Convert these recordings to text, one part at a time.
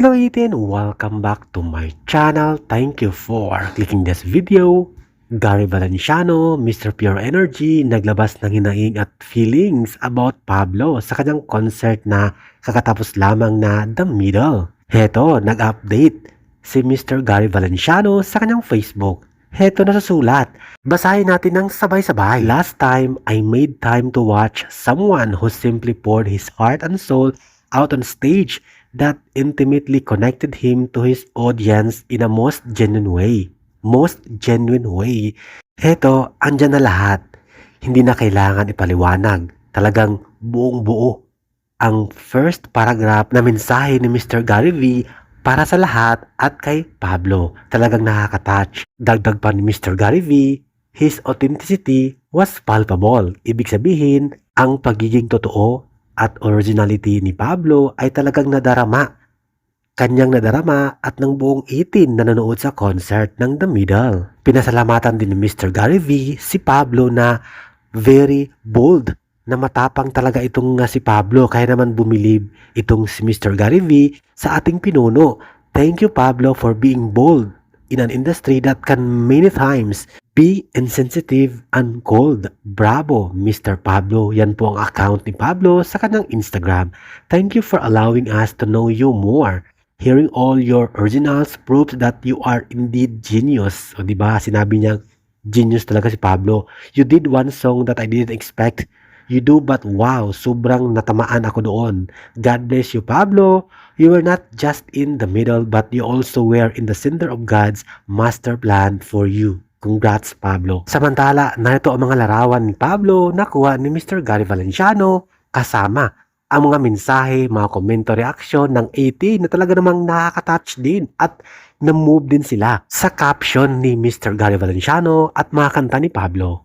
Hello Ethan! Welcome back to my channel. Thank you for clicking this video. Gary Valenciano, Mr. Pure Energy, naglabas ng hinaing at feelings about Pablo sa kanyang concert na kakatapos lamang na The Middle. Heto, nag-update si Mr. Gary Valenciano sa kanyang Facebook. Heto nasusulat. Basahin natin ng sabay-sabay. Last time, I made time to watch someone who simply poured his heart and soul out on stage that intimately connected him to his audience in a most genuine way. Most genuine way. Heto, andyan na lahat. Hindi na kailangan ipaliwanag. Talagang buong buo. Ang first paragraph na mensahe ni Mr. Gary V para sa lahat at kay Pablo. Talagang nakaka-touch. Dagdag pa ni Mr. Gary V, his authenticity was palpable. Ibig sabihin, ang pagiging totoo at originality ni Pablo ay talagang nadarama. Kanyang nadarama at ng buong 18 na nanood sa concert ng The Middle. Pinasalamatan din ni Mr. Gary V si Pablo na very bold, na matapang talaga itong si Pablo, kaya naman bumilib itong si Mr. Gary V sa ating pinuno. Thank you Pablo for being bold in an industry that can many times be insensitive and cold. Bravo, Mr. Pablo. Yan po ang account ni Pablo sa kanyang Instagram. Thank you for allowing us to know you more. Hearing all your originals proves that you are indeed genius. O diba, sinabi niya, genius talaga si Pablo. You did one song that I didn't expect you do, but wow, sobrang natamaan ako doon. God bless you, Pablo. You were not just in the middle, but you also were in the center of God's master plan for you. Congrats, Pablo. Samantala, narito ang mga larawan ni Pablo na kuha ni Mr. Gary Valenciano kasama ang mga mensahe, mga komento, reaction ng 18 na talaga namang nakaka-touch din at na-move din sila sa caption ni Mr. Gary Valenciano at mga kanta ni Pablo.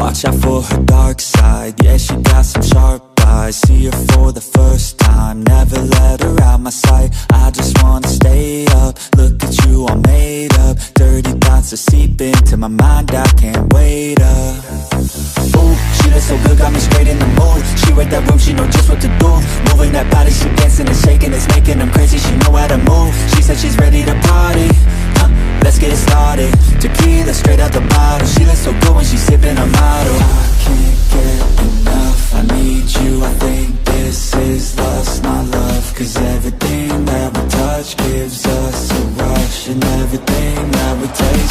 Watch out for her dark side. Yeah, she got some sharp eyes. See her for the first time. Never let her out my sight. I just wanna stay up. Look at you all made up. Dirty thoughts are seeping into my mind. I can't wait up. Ooh, she looks so good, got me straight in the mood. She read that room, she know just what to do. Moving that body, she dancing and shaking. It's making them crazy, she know how to move. She said she's ready to party. Let's get it started. Tequila straight out the bottle. She looks so good when she's sipping her model. I can't get enough. I need you. I think this is lust, not love. Cause everything that we touch gives us a rush. And everything that we taste